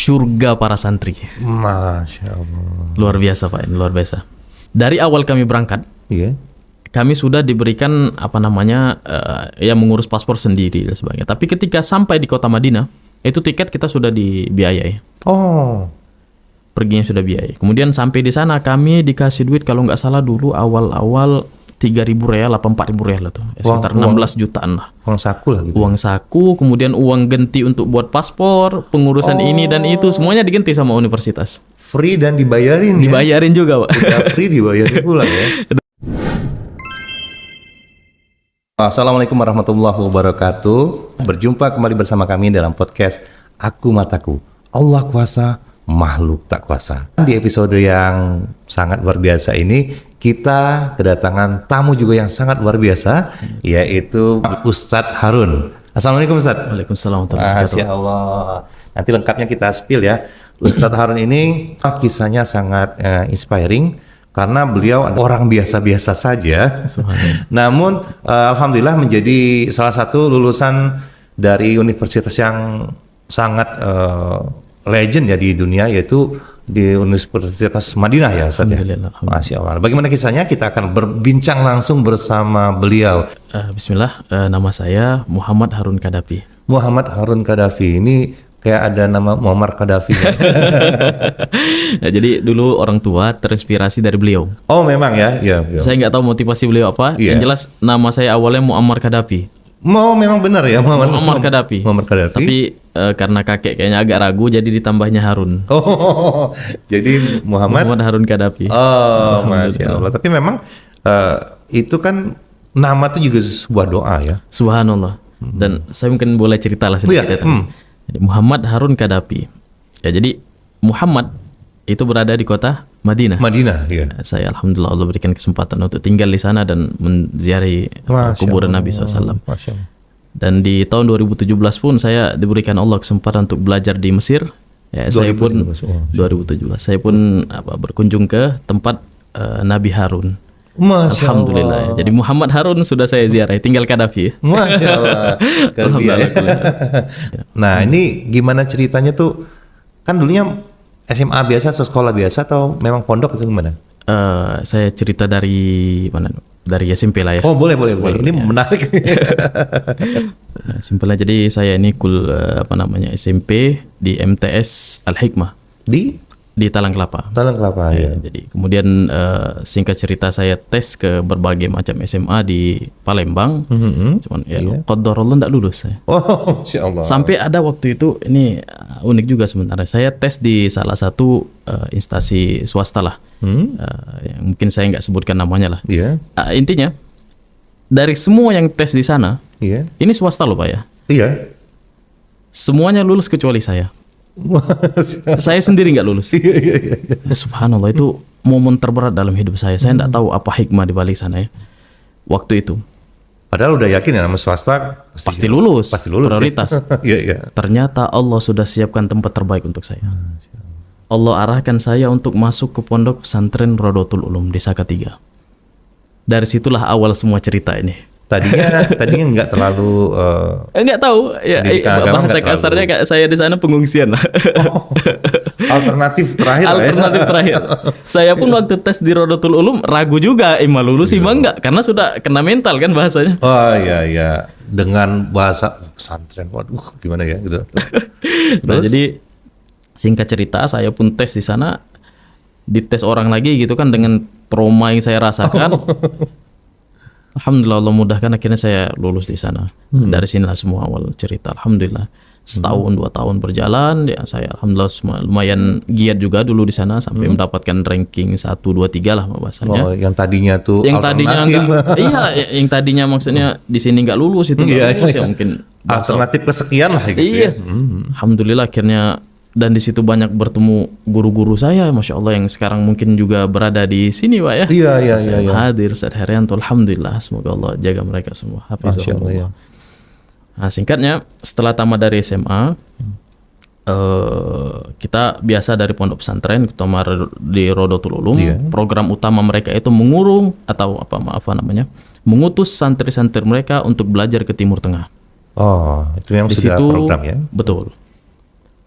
surga para santri. Masya Allah. Luar biasa Pak, ini luar biasa. Dari awal kami berangkat, Iya. kami sudah diberikan ya mengurus paspor sendiri dan sebagainya. Tapi ketika sampai di kota Madinah, itu tiket kita sudah dibiayai. Oh. Perginya sudah biayai. Kemudian sampai di sana kami dikasih duit kalau nggak salah dulu awal-awal 3.000 real apa 4.000 real lah tuh. Sekitar 16 jutaan lah. Uang saku lah gitu. Uang saku, kemudian uang genti untuk buat paspor, pengurusan ini dan itu semuanya digenti sama universitas. Free dan dibayarin ya? Dibayarin juga, Pak. Udah free dibayarin pula ya. Assalamualaikum warahmatullahi wabarakatuh. Berjumpa kembali bersama kami dalam podcast Aku Mataku. Allah kuasa, makhluk tak kuasa. Di episode yang sangat luar biasa ini, kita kedatangan tamu juga yang sangat luar biasa, yaitu Ustadz Harun. Assalamualaikum Ustadz. Waalaikumsalam. Masya Allah. Nanti lengkapnya kita spill ya. Ustadz Harun ini kisahnya sangat inspiring karena beliau orang biasa-biasa saja. Namun alhamdulillah menjadi salah satu lulusan dari universitas yang sangat legend ya di dunia, yaitu di Universitas Madinah ya Ustadz ya. Masya Allah. Bagaimana kisahnya? Kita akan berbincang langsung bersama beliau. Bismillah, nama saya Muhammad Harun Kadafi. Muhammad Harun Kadafi ini kayak ada nama Muammar Gaddafi. Nah, jadi dulu orang tua terinspirasi dari beliau. Oh memang ya? Ya. Saya nggak tahu motivasi beliau apa. Iya. Yang jelas nama saya awalnya Muammar Kadafi. Memang benar ya Muammar Kadafi. Muammar Gaddafi. Tapi karena kakek kayaknya agak ragu, jadi ditambahnya Harun. Oh, jadi Muhammad Harun Kadafi. Oh, Masya Allah. Tapi memang itu kan nama itu juga sebuah doa ya. Subhanallah. Dan saya mungkin boleh cerita lah sedikit ya. Jadi Muhammad Harun Kadafi. Ya, jadi Muhammad itu berada di kota Madinah. Madinah, ya. Saya alhamdulillah Allah berikan kesempatan untuk tinggal di sana dan menziarahi kuburan Nabi SAW. Masya Allah. Dan di tahun 2017 pun saya diberikan Allah kesempatan untuk belajar di Mesir. Ya, saya pun 2017. Saya pun berkunjung ke tempat Nabi Harun. Masya Alhamdulillah. Allah. Jadi Muhammad Harun sudah saya ziarahi, tinggal Kadafi. Masya Allah. Nah, ini gimana ceritanya tuh? Kan dulunya SMA biasa atau sekolah biasa atau memang pondok atau gimana? Saya cerita dari mana? Dari SMP lah ya. Oh, boleh. Ini menarik. Simpel aja. Jadi saya ini SMP di MTS Al-Hikmah di Talang Kelapa. Talang Kelapa ya. Jadi kemudian singkat cerita saya tes ke berbagai macam SMA di Palembang. Cuman qadarullah enggak lulus saya. Oh, Masya Allah. Sampai ada waktu itu, ini unik juga sebenarnya. Saya tes di salah satu instansi swasta lah. Yang mungkin saya nggak sebutkan namanya lah. Iya. Intinya dari semua yang tes di sana, ini swasta loh Pak ya. Iya. Semuanya lulus kecuali saya. Saya sendiri nggak lulus. Iya. Subhanallah, itu momen terberat dalam hidup saya. Saya nggak tahu apa hikmah di balik sana ya. Waktu itu. Padahal udah yakin ya nama swasta Pasti lulus. Prioritas. Iya. Ternyata Allah sudah siapkan tempat terbaik untuk saya. Allah arahkan saya untuk masuk ke pondok pesantren Rodotul Ulum di Saka 3. Dari situlah awal semua cerita ini. Tadinya nggak terlalu nggak tahu ya, bahasa kasarnya kayak saya di sana pengungsian. Alternatif terakhir. Terakhir. Saya pun waktu tes di Rodotul Ulum ragu juga, ima lulus ima enggak, karena sudah kena mental kan bahasanya. Oh iya. Dengan bahasa pesantren, waduh gimana ya gitu. Nah, jadi singkat cerita saya pun tes di sana, dites orang lagi gitu kan, dengan trauma yang saya rasakan. Alhamdulillah Allah mudahkan, akhirnya saya lulus di sana. Dari sinilah semua awal cerita. Alhamdulillah setahun 2 tahun berjalan ya, saya alhamdulillah lumayan giat juga dulu di sana sampai mendapatkan ranking 1, 2, 3 lah bahasanya. Oh, yang tadinya tuh yang tadinya yang tadinya maksudnya di sini nggak lulus itu nggak lulus ya, mungkin alternatif kesekian lah gitu. Iya. Alhamdulillah akhirnya. Dan di situ banyak bertemu guru-guru saya, Masya Allah, yang sekarang mungkin juga berada di sini Pak ya. Iya. Hadir Ustadz Herianto, alhamdulillah, semoga Allah jaga mereka semua. Hafizahullah. Ya. Nah, singkatnya setelah tamat dari SMA, kita biasa dari pondok pesantren, utama di Rodotul Ulum. Program utama mereka itu mengutus santri-santri mereka untuk belajar ke Timur Tengah. Oh, itu yang di sudah situ, program ya. Betul.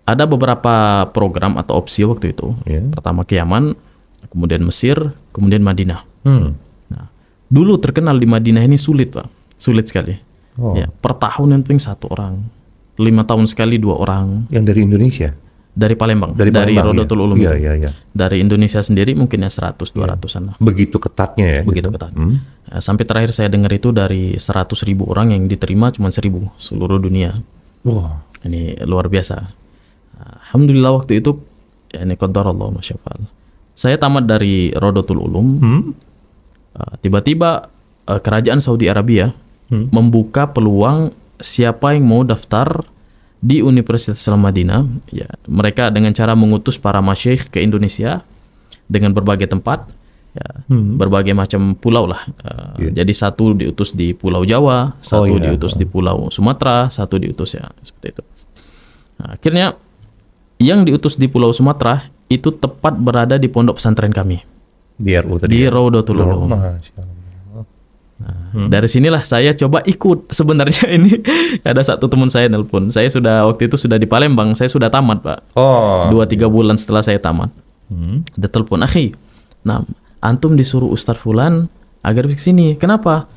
ada beberapa program atau opsi waktu itu. Iya. Pertama ke Yaman, kemudian Mesir, kemudian Madinah. Hmm. Nah, dulu terkenal di Madinah ini sulit, Pak. Sulit sekali. Oh. Ya, per tahun yang penting 1 orang. 5 tahun sekali 2 orang. Yang dari Indonesia? Dari Palembang, Dari Palembang, Rodotul ya? Ulum. Iya, itu. iya, iya. Dari Indonesia sendiri mungkin ya 100-200an lah. Begitu ketatnya ya? Begitu ketat. Sampai terakhir saya dengar itu dari 100.000 orang yang diterima cuma 1.000 seluruh dunia. Wah. Ini luar biasa. Alhamdulillah waktu itu ya ini qadarullah masyaallah. Saya tamat dari Rodotul Ulum. Tiba-tiba kerajaan Saudi Arabia membuka peluang siapa yang mau daftar di Universitas Islam Madinah. Ya, mereka dengan cara mengutus para masyayikh ke Indonesia dengan berbagai tempat, ya, berbagai macam pulau lah. Jadi satu diutus di Pulau Jawa, satu diutus di Pulau Sumatera, satu diutus ya seperti itu. Nah, akhirnya yang diutus di Pulau Sumatera itu tepat berada di pondok pesantren kami Di RU tadi. di Rodotul Ulum. Dari sinilah saya coba ikut. Sebenarnya ini ada satu teman saya nelpon. Saya sudah waktu itu sudah di Palembang. Saya sudah tamat, Pak. Oh. 2-3 bulan setelah saya tamat. Dia telepon, "Akhi, nah, antum disuruh Ustadz Fulan agar ke sini. Kenapa?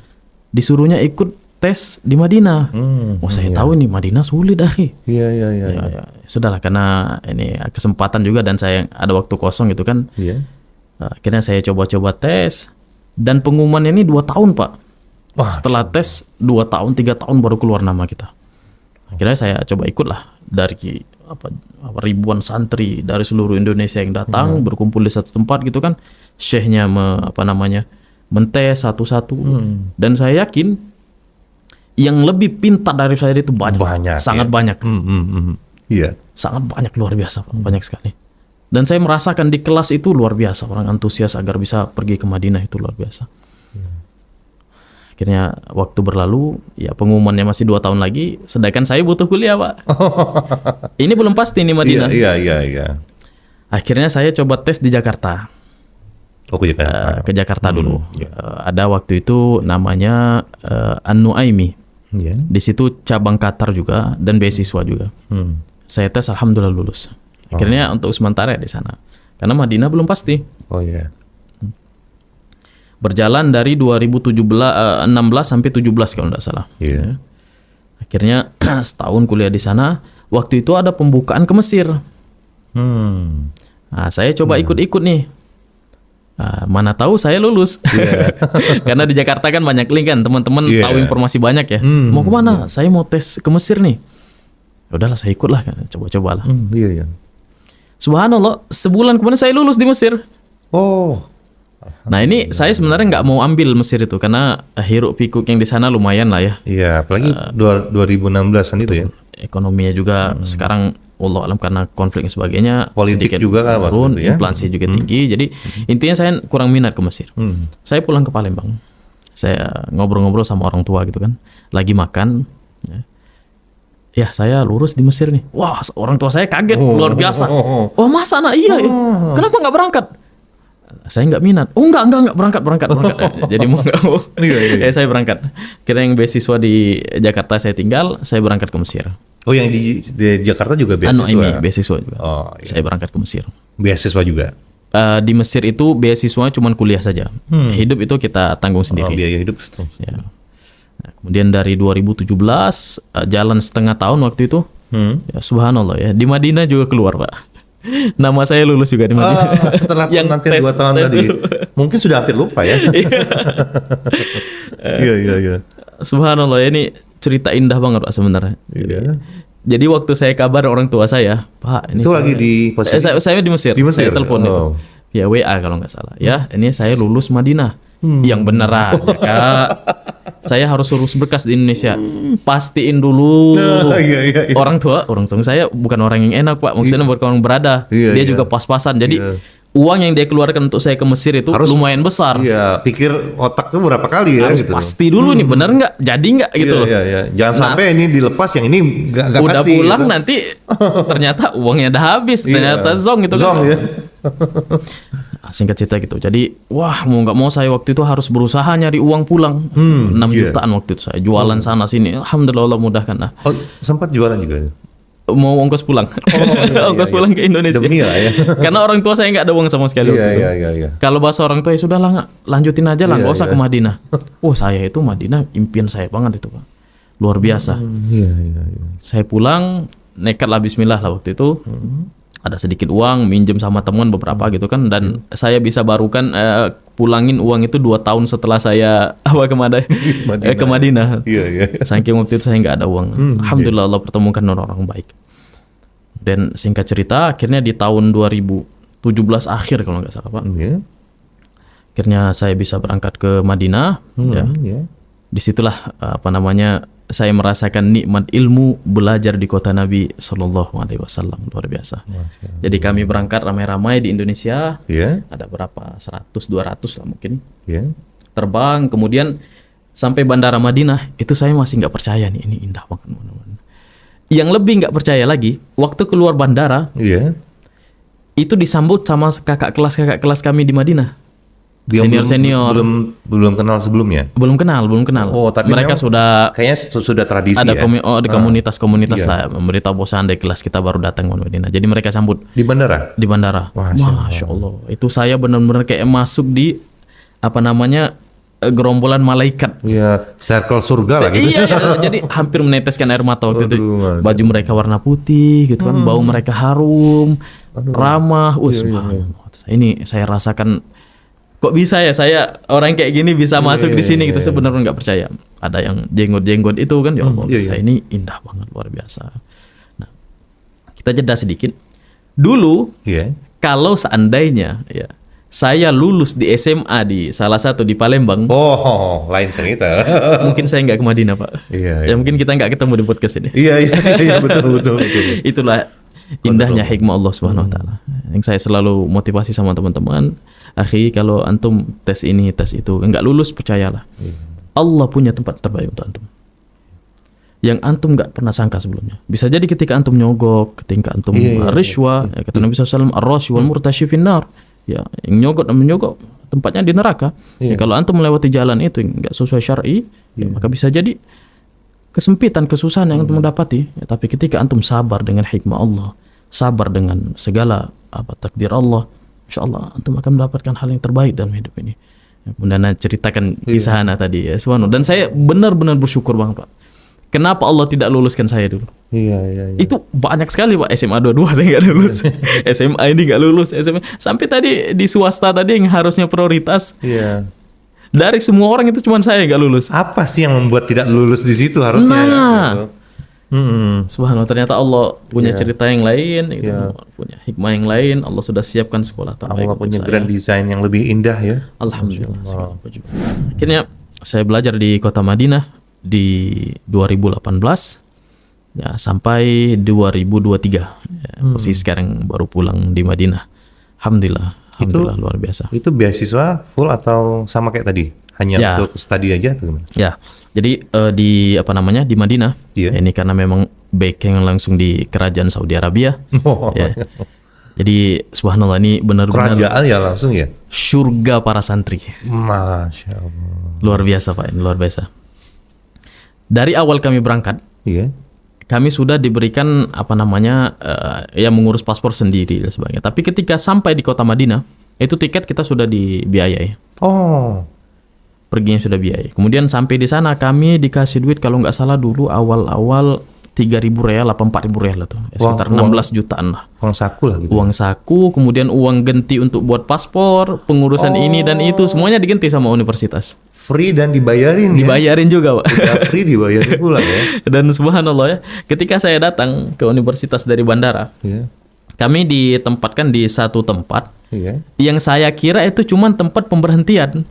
Disuruhnya ikut tes di Madinah." Oh, saya tahu ini Madinah sulit, akhi. Iya, iya, iya. Ya, sudahlah karena ini kesempatan juga dan saya ada waktu kosong gitu kan. Iya. Akhirnya saya coba-coba tes dan pengumumannya ini 2 tahun, Pak. Wah. Setelah tes 2 tahun, 3 tahun baru keluar nama kita. Akhirnya saya coba ikutlah dari ribuan santri dari seluruh Indonesia yang datang berkumpul di satu tempat gitu kan. Syekhnya mentes satu-satu dan saya yakin yang lebih pintar dari saya itu banyak, sangat banyak. Iya. Sangat banyak, luar biasa, Pak. Banyak sekali. Dan saya merasakan di kelas itu luar biasa, orang antusias agar bisa pergi ke Madinah itu luar biasa. Akhirnya waktu berlalu, ya pengumumannya masih 2 tahun lagi, sedangkan saya butuh kuliah, Pak. Ini belum pasti nih Madinah. Iya. Akhirnya saya coba tes di Jakarta. Oh, ke Jakarta. Ke Jakarta dulu. Ada waktu itu namanya An-Nuaimi. Iya. Di situ cabang Qatar juga dan beasiswa juga. Saya tes, alhamdulillah lulus. Akhirnya untuk sementara di sana. Karena Madinah belum pasti. Oh iya. Berjalan dari 2016 sampai 17 kalau tidak salah. Iya. Akhirnya setahun kuliah di sana. Waktu itu ada pembukaan ke Mesir. Nah, saya coba ikut-ikut nih. Mana tahu saya lulus. Karena di Jakarta kan banyak link kan, teman-teman tahu informasi banyak ya. Mau kemana? Saya mau tes ke Mesir nih. Udahlah saya ikut lah, coba-cobalah. Iya. Subhanallah, sebulan kemudian saya lulus di Mesir. Oh. Nah ini saya sebenarnya nggak mau ambil Mesir itu karena hiruk pikuk yang di sana lumayan lah ya. Iya, apalagi 2016-an itu ya. Ekonominya juga sekarang wallahu alam karena konflik dan sebagainya Politik sedikit juga kan waktu turun, itu ya. inflasi juga tinggi. Jadi intinya saya kurang minat ke Mesir. Saya pulang ke Palembang. Saya ngobrol-ngobrol sama orang tua gitu kan. Lagi makan. Ya saya lulus di Mesir nih. Wah, orang tua saya kaget luar biasa. Oh masa anak iya ya? Kenapa nggak berangkat? Saya nggak minat. Oh enggak berangkat. Jadi mau nggak mau. Ya saya berangkat. Kira yang beasiswa di Jakarta saya tinggal, saya berangkat ke Mesir. Oh yang di Jakarta juga beasiswa? Beasiswa juga. Oh, iya. Saya berangkat ke Mesir. Beasiswa juga? Di Mesir itu beasiswanya cuma kuliah saja. Hidup itu kita tanggung sendiri. Oh, biaya hidup. Ya. Nah, kemudian dari 2017 jalan setengah tahun waktu itu. Ya, subhanallah ya. Di Madinah juga keluar, Pak. Nama saya lulus juga di Madinah. Setelah yang nanti 2 tahun tadi. Mungkin sudah hampir lupa ya. Iya. Subhanallah, ini cerita indah banget, Pak, sebenarnya. Iya. Jadi waktu saya kabar orang tua saya, Pak, ini Itu lagi di posisi? saya di Mesir. Di Mesir? Saya telepon itu. Ya WA kalau nggak salah. Ya, ini saya lulus Madinah. Yang beneran, ya, Kak. Saya harus urus berkas di Indonesia. Pastiin dulu. Iya. Orang tua saya bukan orang yang enak, Pak. Maksudnya bukan orang berada. Dia juga pas-pasan. Jadi uang yang dia keluarkan untuk saya ke Mesir itu harus lumayan besar. Iya, pikir otak tuh berapa kali ya harus gitu. Pasti dulu nih, bener nggak? Jadi nggak gitu loh. Iya. Jangan sampai ini dilepas, yang ini nggak udah pasti. Pulang gitu. nanti ternyata uangnya udah habis. Ternyata zong gitu zong, kan. Ya. Singkat cerita gitu. Jadi wah mau nggak mau saya waktu itu harus berusaha nyari uang pulang. 6 jutaan waktu itu saya jualan sana sini. Alhamdulillah Allah mudahkan lah. Oh, sempat jualan juga? mau ongkos pulang. Ongkos pulang ke Indonesia. Demi lah ya. Karena orang tua saya nggak ada uang sama sekali waktu itu. Iya. Kalau bahasa orang tua ya sudah lah, lanjutin aja lah, Iya, nggak usah iya. ke Madinah. Oh saya itu Madinah impian saya banget itu Pak, luar biasa. Iya. Saya pulang nekat lah, Bismillah lah waktu itu. Ada sedikit uang, minjem sama teman beberapa gitu kan, dan saya bisa barukan pulangin uang itu 2 tahun setelah saya ke Madinah. Iya. Saking waktu itu saya nggak ada uang. Alhamdulillah Allah pertemukan orang-orang baik. Dan singkat cerita, akhirnya di tahun 2017 akhir kalau nggak salah Pak, Iya. akhirnya saya bisa berangkat ke Madinah. Ya. Iya. Disitulah saya merasakan nikmat ilmu belajar di kota Nabi Sallallahu Alaihi Wasallam, luar biasa. Jadi kami berangkat ramai-ramai di Indonesia, Iya. ada berapa 100-200 lah mungkin, Iya. terbang, kemudian sampai bandara Madinah. Itu saya masih nggak percaya nih, ini indah banget. Yang lebih nggak percaya lagi, waktu keluar bandara Iya. itu disambut sama kakak kelas kami di Madinah. Dia Senior. belum kenal sebelumnya. Belum kenal. Oh, tapi mereka memang sudah kayaknya sudah tradisi ada ya. di komunitas-komunitas Iya. lah, memberitahu bahwa andai kelas kita baru datang ke Madinah. Jadi mereka sambut Di bandara. di bandara. Masya Allah. Itu saya benar-benar kayak masuk di gerombolan malaikat. Iya, circle surga lah gitu. Iya, jadi hampir meneteskan air mata waktu itu. Aduh, Mas. Baju mereka warna putih gitu kan, bau mereka harum, ramah. Subhanallah. Ini saya rasakan, kok bisa ya saya orang kayak gini bisa masuk di sini gitu. Saya benar-benar nggak percaya. Ada yang jenggot-jenggot itu kan, ya Allah, saya ini indah banget, luar biasa. Nah, kita jeda sedikit. Dulu Iya. kalau seandainya ya saya lulus di SMA di salah satu di Palembang, Oh, lain cerita. mungkin saya nggak ke Madinah Pak. Iya. Ya mungkin kita nggak ketemu di podcast ini. Iya, betul. Itulah indahnya hikmah Allah Subhanahu wa taala. Yang saya selalu motivasi sama teman-teman, akhi, kalau antum tes ini, tes itu, enggak lulus, percayalah. Allah punya tempat terbaik untuk antum. Yang antum enggak pernah sangka sebelumnya. Bisa jadi ketika antum nyogok, ketika antum rishwa, ya, kata Nabi SAW, ar-rashi wal murtashi finnar. Ya, yang nyogok dan menyogok tempatnya di neraka. Ya, kalau antum melewati jalan itu yang enggak sesuai syar'i, ya, maka bisa jadi kesempitan, kesusahan yang antum dapati. Ya, tapi ketika antum sabar dengan hikmah Allah, sabar dengan segala takdir Allah, insya Allah antum akan mendapatkan hal yang terbaik dalam hidup ini. Kemudian ceritakan kisah anak tadi ya, subhanallah. Dan saya benar-benar bersyukur banget Pak. Kenapa Allah tidak luluskan saya dulu? Iya. Itu banyak sekali Pak, SMA 22 saya nggak lulus, SMA ini nggak lulus, SMA sampai tadi di swasta tadi yang harusnya prioritas. Iya. Dari semua orang itu cuma saya yang nggak lulus. Apa sih yang membuat tidak lulus di situ harusnya? Nah. Gitu. Subhanallah, ternyata Allah punya cerita yang lain, gitu. Punya hikmah yang lain. Allah sudah siapkan sekolah terbaik. Allah punya untuk grand saya. design yang lebih indah ya. Alhamdulillah. segala puji. Akhirnya saya belajar di kota Madinah di 2018 ya sampai 2023. Ya, posisi sekarang baru pulang di Madinah. Alhamdulillah luar biasa. Itu beasiswa full atau sama kayak tadi? Hanya Ya. untuk studi aja atau gimana? Ya, jadi di di Madinah. Iya. Ini karena memang backing langsung di kerajaan Saudi Arabia. Ya. Jadi subhanallah, ini benar-benar Kerajaan ya langsung ya? surga para santri. Masya Allah. Luar biasa Pak, ini luar biasa. Dari awal kami berangkat, Iya. kami sudah diberikan ya mengurus paspor sendiri dan sebagainya. Tapi ketika sampai di kota Madinah, itu tiket kita sudah dibiayai. Oh. Perginya sudah biayai. Kemudian sampai di sana kami dikasih duit kalau nggak salah dulu awal-awal 3.000 real apa 4.000 real lah tuh. Sekitar 16 jutaan lah. Uang saku lah gitu. Uang saku, kemudian uang ganti untuk buat paspor, pengurusan ini dan itu, semuanya diganti sama universitas. Free dan dibayarin ya? Dibayarin juga Pak. Ya, free dibayarin pula ya. Dan subhanallah ya, ketika saya datang ke universitas dari bandara, Iya. kami ditempatkan di satu tempat Iya. yang saya kira itu cuma tempat pemberhentian.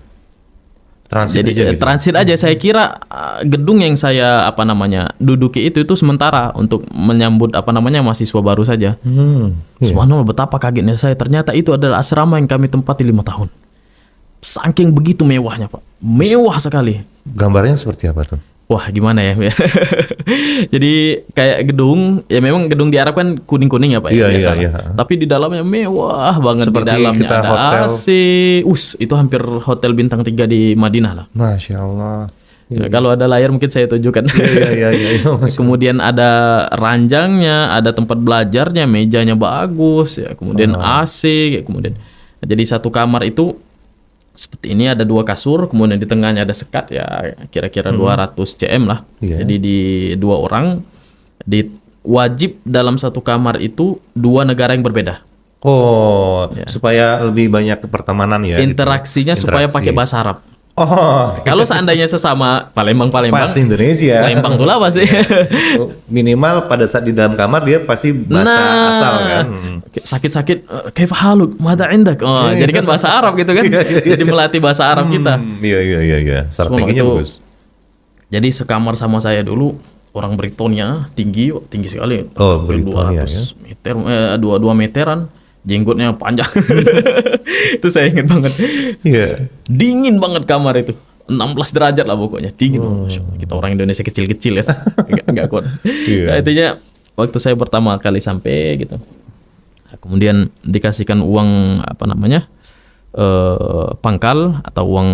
Transit Jadi aja gitu. transit aja. Saya kira gedung yang saya duduki itu sementara untuk menyambut mahasiswa baru saja. Subhanallah, betapa kagetnya saya, ternyata itu adalah asrama yang kami tempati 5 tahun. Saking begitu mewahnya Pak, mewah sekali. Gambarnya seperti apa tuh? Wah, gimana ya? Jadi kayak gedung, ya memang gedung diharapkan kuning-kuning ya Pak. Iya, ya, biasa. iya. Tapi di dalamnya mewah banget. Seperti di dalamnya kita ada hotel. AC. Itu hampir hotel bintang 3 di Madinah lah. Masya Allah. Kalau ada layar mungkin saya tunjukkan. Iya. Kemudian ada ranjangnya, ada tempat belajarnya, mejanya bagus ya. Kemudian AC, kemudian jadi satu kamar itu seperti ini, ada 2 kasur, kemudian di tengahnya ada sekat ya kira-kira 200 cm lah. Iya. Jadi di 2 orang wajib dalam satu kamar itu 2 negara yang berbeda. Oh, supaya lebih banyak pertemanan ya. Interaksinya gitu. supaya Interaksi. pakai bahasa Arab. Oh, Kalau seandainya sesama Palembang, pasti Indonesia. Palembang tuh lah pasti. Minimal pada saat di dalam kamar dia pasti bahasa asal kan. Sakit-sakit, kaif haluk, mada indak. Oh, jadi kan bahasa Arab gitu kan. Jadi melatih bahasa Arab kita. Iya. Strateginya Itu- bagus. Jadi sekamar sama saya dulu, orang Britonia tinggi sekali. Oh, Britonia, 200 meter, 2 meteran, jenggotnya panjang. Itu saya ingat banget. Iya. Dingin banget kamar itu. 16 derajat lah pokoknya. Dingin. Masya Allah. Kita orang Indonesia kecil-kecil ya. Enggak kuat. Iya. Nah, intinya waktu saya pertama kali sampai gitu. Nah, kemudian dikasihkan uang pangkal atau uang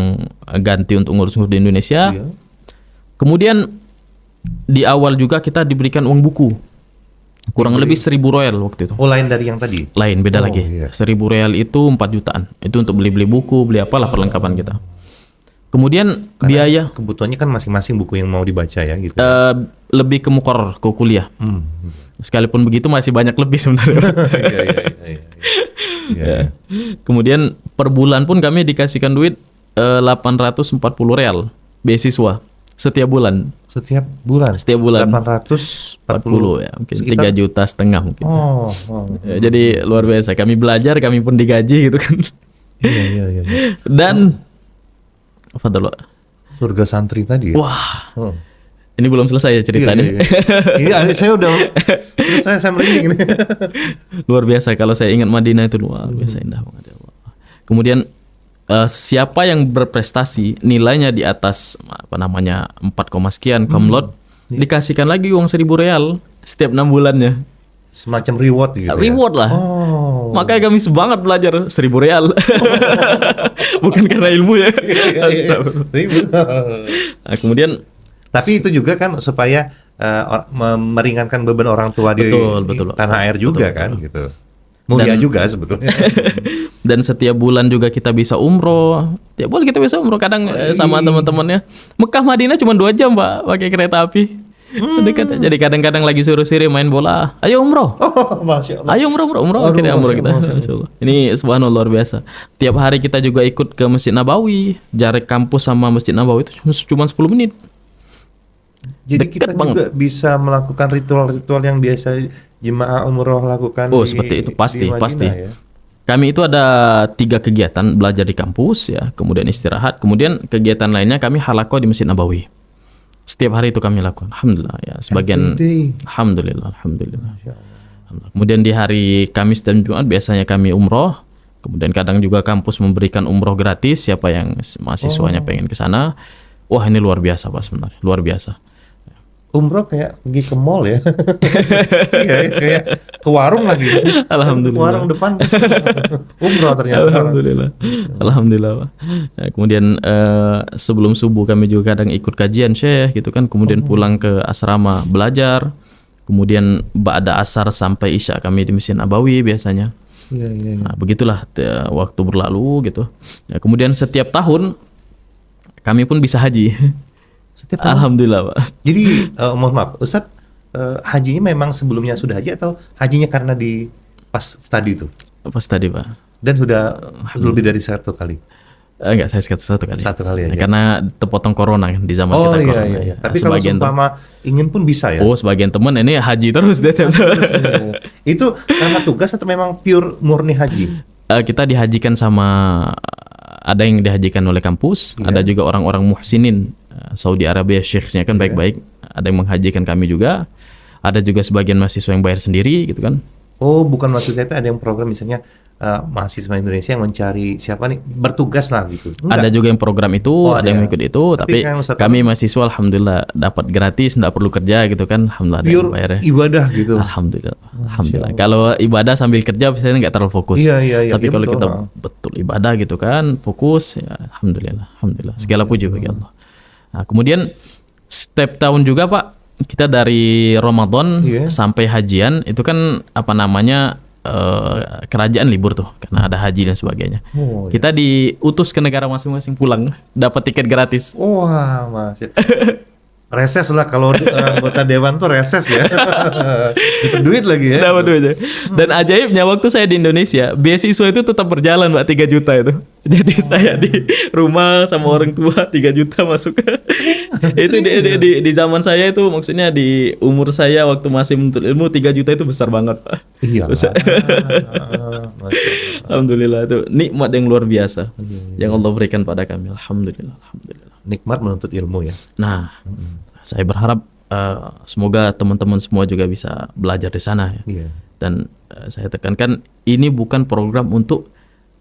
ganti untuk ngurus di Indonesia. Iya. Kemudian di awal juga kita diberikan uang buku. Kurang lebih 1.000 royal waktu itu. Oh, lain dari yang tadi. Lain, beda lagi. iya. 1.000 real itu 4 jutaan. Itu untuk beli-beli buku, beli apalah perlengkapan kita. Kemudian biaya Kebutuhannya kan masing-masing buku yang mau dibaca ya gitu. lebih ke mukoror, ke kuliah. Sekalipun begitu masih banyak lebih sebenarnya. Iya. Kemudian per bulan pun kami dikasihkan duit 840 real beasiswa setiap bulan. Setiap bulan. Setiap bulan 840 ya, mungkin Sekitar- 3,5 juta mungkin. Oh. Ya, jadi luar biasa. Kami belajar, kami pun digaji gitu kan. Iya. Dan apa dulu? Surga santri tadi ya. Wah, Oh. ini belum selesai ya ceritanya. Iya, saya udah terus saya merinding nih. Luar biasa, kalau saya ingat Madinah itu luar biasa indah banget ya Allah. Kemudian siapa yang berprestasi nilainya di atas 4, sekian komlot, dikasihkan lagi uang 1.000 real setiap 6 bulannya. Semacam reward gitu. Reward lah. Oh. Makanya kami semangat belajar 1.000 real. Bukan karena ilmu ya. Iya. Nah, kemudian Tapi itu juga kan supaya meringankan beban orang tua di Betul, tanah air juga kan gitu. Mulia juga sebetulnya. dan setiap bulan juga kita bisa umroh. Tiap bulan kita bisa umroh, kadang sama teman-temannya. Mekah Madinah cuma 2 jam, Pak, pakai kereta api. Dekat. Jadi kadang-kadang lagi suruh-suruh main bola, ayo umroh. Oh, Masya Allah. Ayo umroh, akhirnya umroh kita. Masya Allah. Ini subhanallah luar biasa. Tiap hari kita juga ikut ke Masjid Nabawi. Jarak kampus sama Masjid Nabawi itu cuma 10 menit. Jadi Dekat kita banget. juga bisa melakukan ritual-ritual yang biasa jemaah umroh lakukan. Oh, seperti itu, pasti, di Madinah, pasti. ya? Kami itu ada 3 kegiatan, belajar di kampus ya, kemudian istirahat, kemudian kegiatan lainnya kami halakoh di Masjid Nabawi. Setiap hari itu kami lakukan. Alhamdulillah ya, sebagian Every day. alhamdulillah. Alhamdulillah. Kemudian di hari Kamis dan Jumat biasanya kami umroh. Kemudian kadang juga kampus memberikan umroh gratis siapa yang mahasiswanya pengen ke sana. Wah, ini luar biasa Pak sebenarnya, luar biasa. Umroh kayak pergi ke mall ya. Iya, kayak ke warung lagi. Alhamdulillah. Ke warung depan. Umroh ternyata. Alhamdulillah. Alhamdulillah, Pak. Nah, kemudian sebelum subuh kami juga kadang ikut kajian Syekh gitu kan, kemudian pulang ke asrama belajar. Kemudian ba'da asar sampai isya kami di Masjid Nabawi biasanya. Iya. Nah, begitulah waktu berlalu gitu. Nah, kemudian setiap tahun kami pun bisa haji. Setiap tahun. Alhamdulillah, Pak. Jadi mohon maaf, Ustadz, hajinya memang sebelumnya sudah haji atau hajinya karena di pas studi itu? Pas tadi, Pak. Dan sudah lebih dari 1 kali. Enggak, saya satu kali. Satu kali aja. Karena terpotong corona kan di zaman Oh kita iya, corona. iya. Ya. Tapi kalau seumpama ingin pun bisa ya? Oh, sebagian teman ini haji terus dia. Itu karena tugas atau memang pure murni haji? Kita dihajikan sama, ada yang dihajikan oleh kampus, ada juga orang-orang muhsinin Saudi Arabia, syekhnya kan baik-baik, ada yang menghajikan kami juga, ada juga sebagian mahasiswa yang bayar sendiri gitu kan. Oh, bukan maksudnya itu ada yang program misalnya mahasiswa Indonesia yang mencari siapa nih bertugas lah gitu. Enggak. Ada juga yang program itu, Oh, ada ada. yang mengikut itu, tapi kan Ustaz, kami mahasiswa alhamdulillah dapat gratis, enggak perlu kerja gitu kan, alhamdulillah ada yang pure bayar ya. ibadah gitu. Alhamdulillah, alhamdulillah. Kalau ibadah sambil kerja biasanya nggak terlalu fokus. Iya, Tapi iya, kalau betul. kita betul ibadah gitu kan, fokus, ya alhamdulillah, alhamdulillah. Segala puji bagi Allah. Nah, kemudian setiap tahun juga Pak, kita dari Ramadan Iya. sampai hajian itu kan apa namanya kerajaan libur tuh karena ada haji dan sebagainya. Oh, Kita diutus ke negara masing-masing pulang, dapat tiket gratis. Wah, Mas. Reses lah kalau anggota dewan tuh reses ya. Dapat duit lagi ya. Dapat duit. Dan ajaibnya waktu saya di Indonesia, beasiswa itu tetap berjalan Pak, 3 juta itu. Jadi saya di rumah sama orang tua 3 juta masuk. Itu di zaman saya itu, maksudnya di umur saya waktu masih menuntut ilmu 3 juta itu besar banget Pak. Iya. Besar. Alhamdulillah, itu nikmat yang luar biasa yang Allah berikan pada kami. Alhamdulillah, alhamdulillah. Nikmat menuntut ilmu ya. Nah, saya berharap semoga teman-teman semua juga bisa belajar di sana ya. Iya. Dan saya tekankan ini bukan program untuk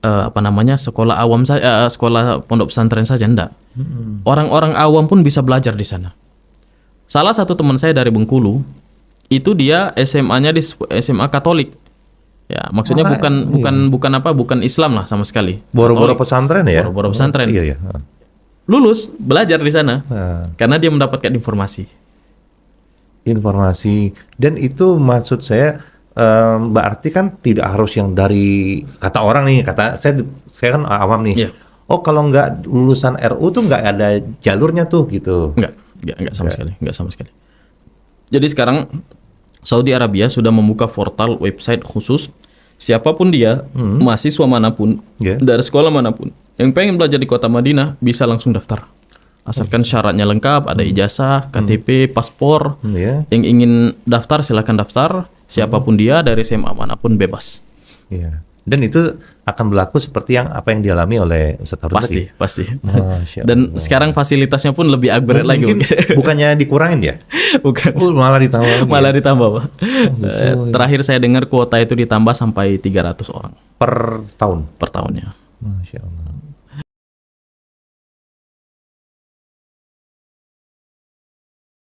apa namanya sekolah awam saja, sekolah pondok pesantren saja, enggak. Orang-orang awam pun bisa belajar di sana. Salah satu teman saya dari Bengkulu itu dia SMA-nya di SMA Katolik. Ya, maksudnya bukan Islam lah sama sekali. Boro-boro pesantren ya. Boro-boro pesantren. Iya ya. Lulus belajar di sana Nah, karena dia mendapatkan informasi. informasi dan itu maksud saya berarti kan tidak harus yang dari kata orang nih, kata saya kan awam nih. Iya. Oh, kalau nggak lulusan RU tuh nggak ada jalurnya tuh gitu. Enggak sama sekali, enggak sama sekali. Jadi sekarang Saudi Arabia sudah membuka portal website khusus siapapun dia, mahasiswa manapun, Ya. dari sekolah manapun yang pengen belajar di kota Madinah bisa langsung daftar. Asalkan syaratnya lengkap, ada ijazah, KTP, paspor. Ya. Yang ingin daftar silakan daftar. Siapapun dia dari SMA manapun bebas. Iya. Dan itu akan berlaku seperti apa yang dialami oleh Ustaz Harun Pasti, tadi. pasti. Masya Dan sekarang fasilitasnya pun lebih upgrade lagi Mungkin mungkin. bukannya dikurangin ya? Bukan. Malah ditambah lagi. Malah ditambah, Pak. Terakhir saya dengar kuota itu ditambah sampai 300 orang Per tahun. per tahunnya. Masya Allah.